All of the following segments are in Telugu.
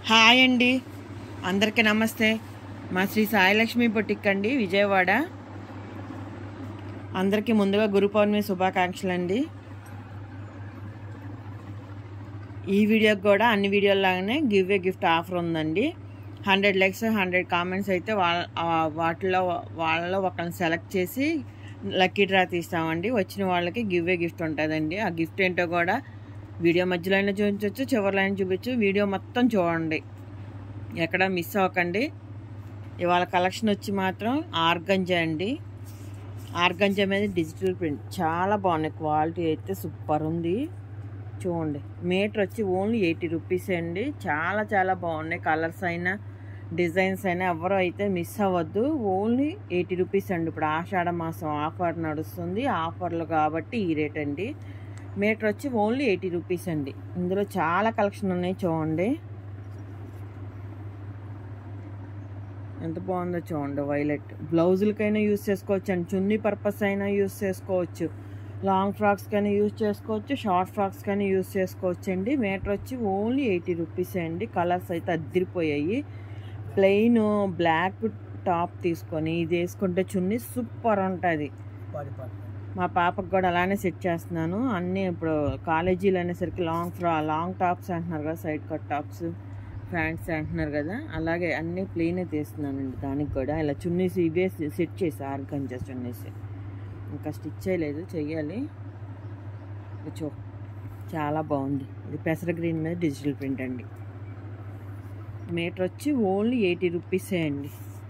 హాయ్ అండి, అందరికీ నమస్తే. మా శ్రీ సాయిలక్ష్మి బొటిక్ అండి, విజయవాడ. అందరికీ ముందుగా గురు పౌర్ణమి శుభాకాంక్షలు అండి. ఈ వీడియోకి కూడా అన్ని వీడియోలాగానే గివ్ ఏ గిఫ్ట్ ఆఫర్ ఉందండి. 100 లైక్స్ 100 కామెంట్స్ అయితే వాళ్ళలో ఒకరిని సెలెక్ట్ చేసి లక్కీ డ్రా తీస్తామండి. వచ్చిన వాళ్ళకి గివ్ ఏ గిఫ్ట్ ఉంటుందండి. ఆ గిఫ్ట్ ఏంటో కూడా వీడియో మధ్యలో అయినా చూపించవచ్చు, చివరిలో అయినా చూపించు. వీడియో మొత్తం చూడండి, ఎక్కడ మిస్ అవ్వకండి. ఇవాళ కలెక్షన్ వచ్చి మాత్రం ఆర్గంజా అండి. ఆర్గంజా మీద డిజిటల్ ప్రింట్ చాలా బాగున్నాయి. క్వాలిటీ అయితే సూపర్ ఉంది. చూడండి, మీటర్ వచ్చి ఓన్లీ 80 రూపీస్ అండి. చాలా చాలా బాగున్నాయి. కలర్స్ అయినా డిజైన్స్ అయినా ఎవరు అయితే మిస్ అవ్వద్దు. ఓన్లీ 80 రూపీస్ అండి. ఇప్పుడు ఆషాఢ మాసం ఆఫర్ నడుస్తుంది. ఆఫర్లు కాబట్టి ఈ రేట్ అండి. మీటర్ వచ్చి ఓన్లీ 80 రూపీస్ అండి. ఇందులో చాలా కలెక్షన్ ఉన్నాయి. చూడండి ఎంత బాగుందో చూడండి. వైలెట్ బ్లౌజులకైనా యూజ్ చేసుకోవచ్చు అండి. చున్నీ పర్పస్ అయినా యూజ్ చేసుకోవచ్చు. లాంగ్ ఫ్రాక్స్కైనా యూజ్ చేసుకోవచ్చు. షార్ట్ ఫ్రాక్స్కైనా యూజ్ చేసుకోవచ్చు అండి. మీటర్ వచ్చి ఓన్లీ 80 రూపీస్ అండి. కలర్స్ అయితే అద్దరిపోయాయి. ప్లెయిన్ బ్లాక్ టాప్ తీసుకొని ఇది వేసుకుంటే చున్నీ సూపర్ ఉంటుంది. మా పాపకు కూడా అలానే సెట్ చేస్తున్నాను. అన్నీ ఇప్పుడు కాలేజీలు అనేసరికి లాంగ్ టాప్స్ అంటున్నారు కదా, సైడ్ కట్ టాప్స్, ప్యాంట్స్ అంటున్నారు కదా, అలాగే అన్నీ ప్లెయినే తీస్తున్నానండి. దానికి కూడా ఇలా చున్నీస్ ఇవే సెట్ చేసి ఆర్గంజా చున్నీస్ ఇంకా స్టిచ్ చేయలేదు, చెయ్యాలి. చాలా బాగుంది. ఇది పెసర గ్రీన్ మీద డిజిటల్ ప్రింట్ అండి. మీటర్ వచ్చి ఓన్లీ 80 రూపీసే అండి.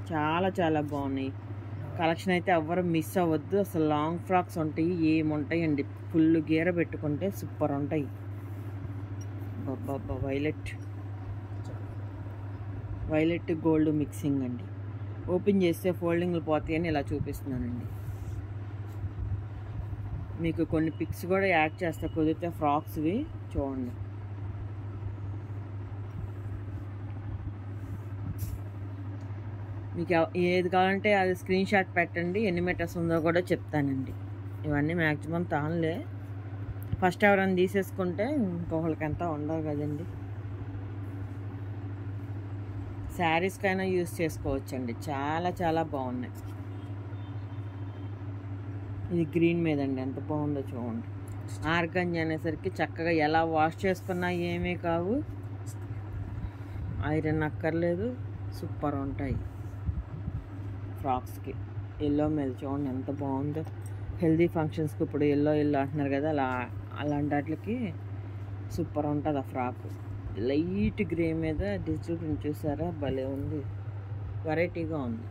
చాలా చాలా బాగున్నాయి. కలెక్షన్ అయితే ఎవ్వరు మిస్ అవ్వద్దు. అసలు లాంగ్ ఫ్రాక్స్ ఉంటాయి, ఏముంటాయి అండి. ఫుల్ గీర పెట్టుకుంటే సూపర్ ఉంటాయి. బాబా వైలెట్ గోల్డ్ మిక్సింగ్ అండి. ఓపెన్ చేస్తే ఫోల్డింగ్లు పోతాయని ఇలా చూపిస్తున్నానండి. మీకు కొన్ని పిక్స్ కూడా యాడ్ చేస్తా కుదిరితే ఫ్రాక్స్వి. చూడండి, మీకు ఏది కావాలంటే అది స్క్రీన్ షాట్ పెట్టండి. ఎన్ని మీటర్స్ ఉందో కూడా చెప్తానండి. ఇవన్నీ మ్యాక్సిమం తానులే. ఫస్ట్ ఎవరైనా తీసేసుకుంటే ఇంకొకరికి ఎంత ఉండవు కదండి. శారీస్కైనా యూజ్ చేసుకోవచ్చండి. చాలా చాలా బాగున్నాయి. ఇది గ్రీన్ మీద అండి, ఎంత బాగుందో చూడండి. ఆర్గంజా అనేసరికి చక్కగా ఎలా వాష్ చేసుకున్నా ఏమీ కావు, ఐరన్ అక్కర్లేదు, సూపర్ ఉంటాయి. ఫ్రాక్స్కి ఎల్లో మీద చూడండి ఎంత బాగుందో. హెల్దీ ఫంక్షన్స్కి ఇప్పుడు ఎల్లో అంటున్నారు కదా, అలాంటి వాటికి సూపర్ ఉంటుంది ఆ ఫ్రాక్. లైట్ గ్రే మీద డిజిటల్ ప్రింట్ చూసారా, భలే ఉంది, వెరైటీగా ఉంది.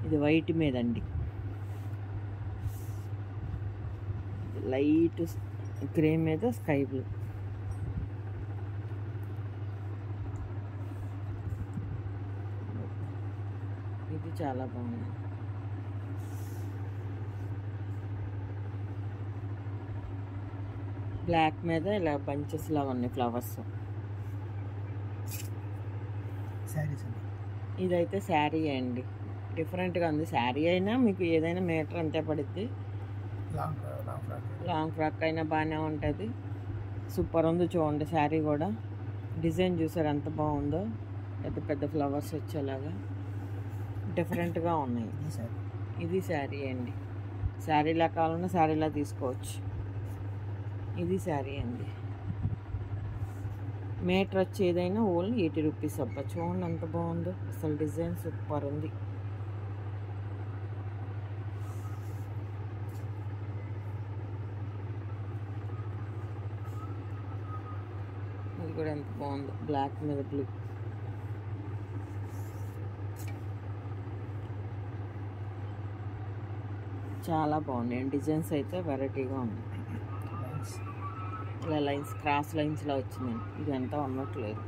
ఇది వైట్ మీద అండి, లైట్ గ్రే మీద స్కై బ్లూ. ఇది చాలా బాగుంది. బ్లాక్ మీద ఇలా బంచెస్ లా ఉన్నాయి ఫ్లవర్స్. ఇదైతే శారీ అండి, డిఫరెంట్గా ఉంది. శారీ అయినా మీకు ఏదైనా మీటర్ అంతే పడుద్ది. లాంగ్ ఫ్రాక్ అయినా బాగానే ఉంటుంది. సూపర్ ఉంది చూడండి. శారీ కూడా డిజైన్ చూసారు ఎంత బాగుందో. పెద్ద పెద్ద ఫ్లవర్స్ వచ్చేలాగా డిఫరెంట్గా ఉన్నాయి. ఇది శారీ అండి. శారీలా కావాలన్నా శారీలా తీసుకోవచ్చు. ఇది శారీ అండి. మీటర్ వచ్చి ఏదైనా ఓన్లీ 80 రూపీస్. అబ్బా చూడండి ఎంత బాగుందో, అసలు డిజైన్ సూపర్ ఉంది. ఇది కూడా ఎంత బాగుందో, బ్లాక్ మీద బ్లూ. చాలా బాగున్నాయి. డిజైన్స్ అయితే వెరైటీగా ఉన్నాయి. ఇలా లైన్స్, క్రాస్ లైన్స్లో వచ్చిందండి. ఇది అంతా ఉన్నట్లేదు.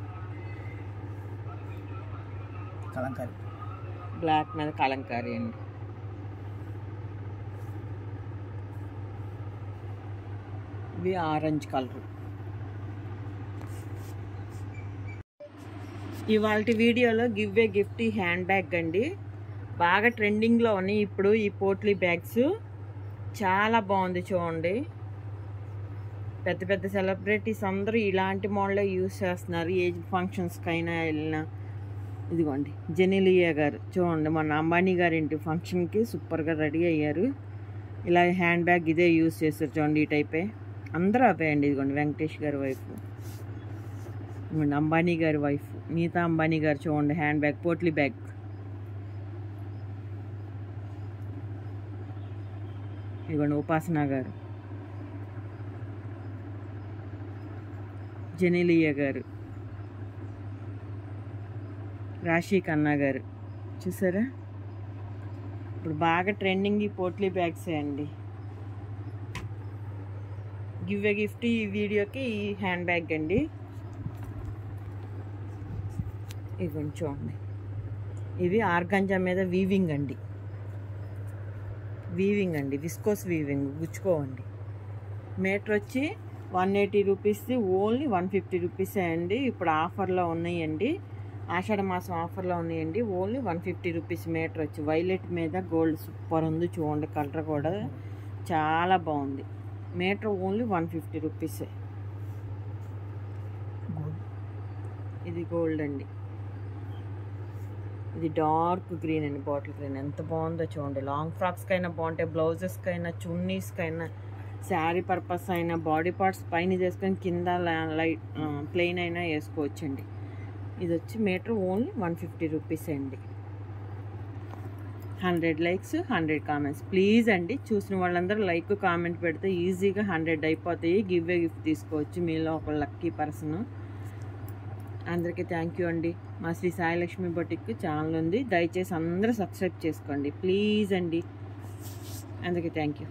బ్లాక్ మీద కలంకారీ అండి. ఇవి ఆరెంజ్ కలర్. ఇవాళ వీడియోలో give a gift hand bag అండి. బాగా ట్రెండింగ్లో ఉన్నాయి ఇప్పుడు ఈ పోట్లీ బ్యాగ్స్. చాలా బాగుంది చూడండి. పెద్ద పెద్ద సెలబ్రిటీస్ అందరూ ఇలాంటి మోడలే యూజ్ చేస్తున్నారు. ఏజ్ ఫంక్షన్స్కి అయినా వెళ్ళినా. ఇదిగోండి జెనీలియా గారు చూడండి, మన అంబానీ గారి ఇంటి ఫంక్షన్కి సూపర్గా రెడీ అయ్యారు. ఇలా హ్యాండ్ బ్యాగ్ ఇదే యూజ్ చేస్తారు చూడండి, ఈ టైపే. అందరూ అవే అండి. ఇదిగోండి వెంకటేష్ గారి వైఫ్, ఇదిగోండి అంబానీ గారి వైఫ్, నీతా అంబానీ గారు చూడండి హ్యాండ్ బ్యాగ్, పోట్లీ బ్యాగ్. ఇదిగోండి ఉపాసన గారు, జెనీలియా గారు, రాశి ఖన్నా గారు. చూసారా, ఇప్పుడు బాగా ట్రెండింగ్ ఈ పోట్లీ బ్యాగ్సే అండి. గివ్ ఏ గిఫ్ట్ ఈ వీడియోకి ఈ హ్యాండ్ బ్యాగ్ అండి. ఇవి కొంచెం చూడండి, ఇవి ఆర్గంజా మీద వీవింగ్ అండి, వీవింగ్ అండి, విస్కోస్ వీవింగ్, గుచ్చుకోవండి. మీటర్ వచ్చి 180 రూపీస్ది, ఓన్లీ 150 రూపీసే అండి. ఇప్పుడు ఆఫర్లో ఉన్నాయండి, ఆషాఢ మాసం ఆఫర్లో ఉన్నాయండి. ఓన్లీ 150 రూపీస్ మీటర్ వచ్చి. వైలెట్ మీద గోల్డ్ సూపర్ ఉంది చూడండి, కలర్ కూడా చాలా బాగుంది. మీటర్ ఓన్లీ 150 రూపీసే. ఇది గోల్డ్ అండి, ఇది డార్క్ గ్రీన్ అండి, బాటిల్ గ్రీన్. ఎంత బాగుందో చూడండి. లాంగ్ ఫ్రాక్స్కి అయినా బాగుంటాయి, బ్లౌజెస్కి అయినా, చున్నీస్కి అయినా, శారీ పర్పస్ అయినా, బాడీ పార్ట్స్ పైన చేసుకొని కింద లైట్ ప్లెయిన్ అయినా వేసుకోవచ్చండి. ఇది వచ్చి మీటర్ ఓన్లీ 150 రూపీస్ అండి. 100 లైక్స్ 100 కామెంట్స్ ప్లీజ్ అండి. చూసిన వాళ్ళందరూ లైక్ కామెంట్ పెడితే ఈజీగా 100 అయిపోతాయి. గివ్ ఏ గిఫ్ట్ తీసుకోవచ్చు, మీలో ఒక లక్కీ పర్సన్. అందరికీ థ్యాంక్ యూ అండి. మా శ్రీ సాయిలక్ష్మి బొటిక్ ఛానల్ ఉంది, దయచేసి అందరూ సబ్స్క్రైబ్ చేసుకోండి ప్లీజ్ అండి. అందరికీ థ్యాంక్ యూ.